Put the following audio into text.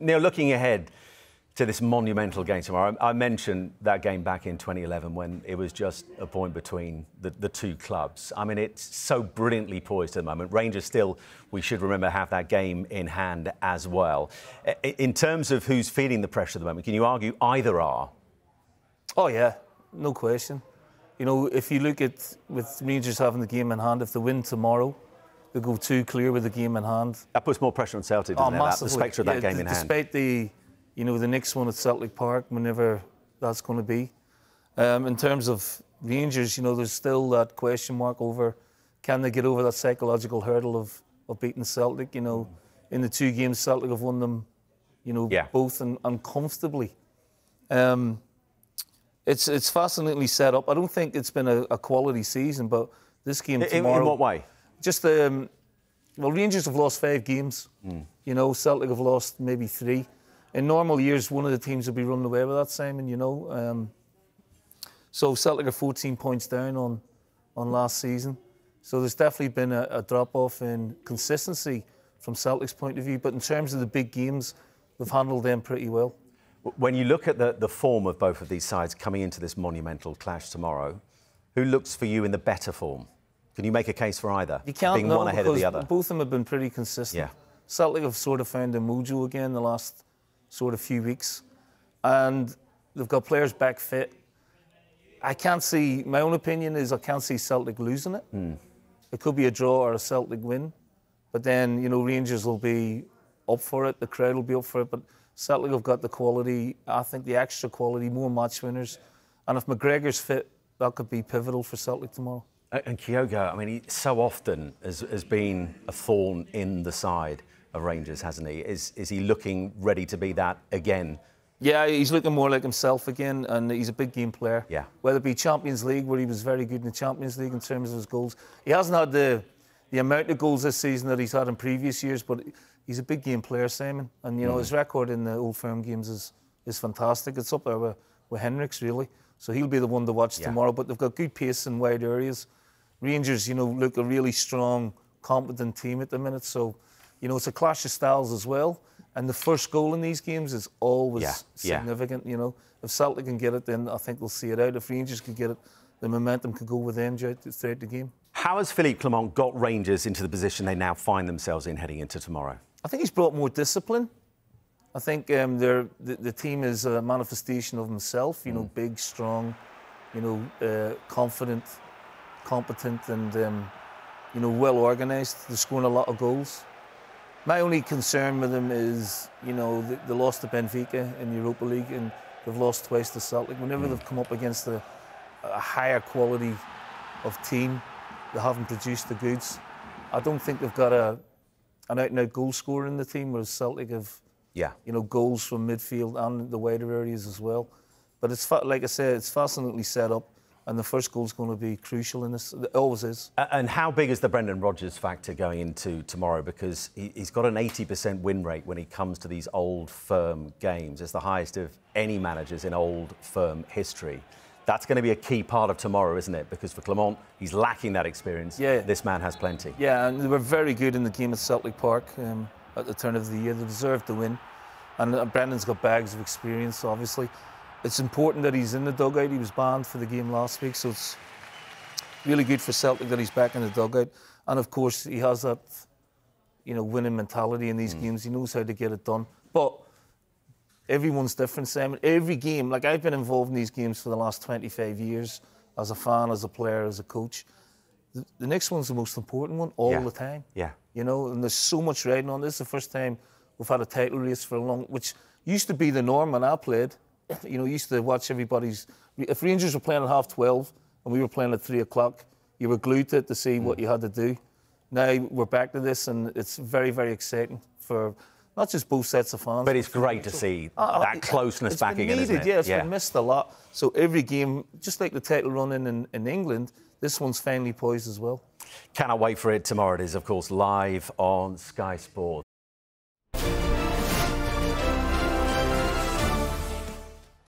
Neil, looking ahead to this monumental game tomorrow, I mentioned that game back in 2011 when it was just a point between the two clubs. I mean, it's so brilliantly poised at the moment. Rangers still, we should remember, have that game in hand as well. In terms of who's feeling the pressure at the moment, can you argue either are? Oh, yeah, no question. You know, if you look at with Rangers having the game in hand, if they win tomorrow, they go 2 clear with the game in hand. That puts more pressure on Celtic, doesn't it? Massively. The spectre of that game in hand. Despite the next one at Celtic Park, whenever that's going to be. In terms of Rangers, there's still that question mark over, can they get over that psychological hurdle of beating Celtic? In the 2 games, Celtic have won them, both and comfortably. It's fascinatingly set up. I don't think it's been a quality season, but this game tomorrow... In what way? Just, Rangers have lost 5 games. Celtic have lost maybe 3. In normal years, one of the teams would be running away with that, Simon, So Celtic are 14 points down on last season. So there's definitely been a drop-off in consistency from Celtic's point of view. But in terms of the big games, they've handled them pretty well. When you look at the form of both of these sides coming into this monumental clash tomorrow, who looks for you in the better form? Can you make a case for either? You can't, being one ahead of the other. Both of them have been pretty consistent. Yeah. Celtic have sort of found their mojo again the last sort of few weeks, and they've got players back fit. I can't see. My own opinion is I can't see Celtic losing it. It could be a draw or a Celtic win, but then Rangers will be up for it. The crowd will be up for it, but Celtic have got the quality. I think the extra quality, more match winners, and if McGregor's fit, that could be pivotal for Celtic tomorrow. And Kyogo, I mean, he so often has been a thorn in the side of Rangers, hasn't he? Is he looking ready to be that again? Yeah, he's looking more like himself again, and he's a big game player. Yeah. Whether it be Champions League, where he was very good in the Champions League in terms of his goals. He hasn't had the amount of goals this season that he's had in previous years, but he's a big game player, Simon. And, his record in the Old Firm games is fantastic. It's up there with Henrik's, really. So he'll be the one to watch tomorrow. But they've got good pace in wide areas. Rangers, look a really strong, competent team at the minute. So, it's a clash of styles as well. And the first goal in these games is always significant. If Celtic can get it, then I think they'll see it out. If Rangers can get it, the momentum could go with them throughout the game. How has Philippe Clement got Rangers into the position they now find themselves in heading into tomorrow? I think he's brought more discipline. I think the team is a manifestation of himself. Big, strong, confident, competent, and well organised. They're scoring a lot of goals. My only concern with them is, they lost to Benfica in the Europa League, and they've lost twice to Celtic. Whenever they've come up against a higher quality of team, they haven't produced the goods. I don't think they've got an out-and-out goal scorer in the team, whereas Celtic have, goals from midfield and the wider areas as well. But it's like I said, it's fascinatingly set up. And the first goal's going to be crucial in this. It always is. And how big is the Brendan Rodgers factor going into tomorrow? Because he's got an 80% win rate when he comes to these Old Firm games. It's the highest of any managers in Old Firm history. That's going to be a key part of tomorrow, isn't it? Because for Clement, he's lacking that experience. Yeah. This man has plenty. Yeah, and they were very good in the game at Celtic Park at the turn of the year. They deserved to win. And Brendan's got bags of experience, obviously. It's important that he's in the dugout. He was banned for the game last week, so it's really good for Celtic that he's back in the dugout. And of course, he has that, winning mentality in these games. He knows how to get it done. But everyone's different, Simon. Every game, like I've been involved in these games for the last 25 years, as a fan, as a player, as a coach. The next one's the most important one all the time. Yeah. And there's so much riding on. This is the first time we've had a title race for a long, which used to be the norm when I played. Used to watch everybody's... If Rangers were playing at 12:30 and we were playing at 3 o'clock, you were glued to it to see what you had to do. Now we're back to this, and it's very, very exciting for not just both sets of fans. But it's great to see that closeness back again, isn't it? Yeah, it's been missed a lot. So every game, just like the title run in England, this one's finally poised as well. Cannot wait for it tomorrow. It is, of course, live on Sky Sports.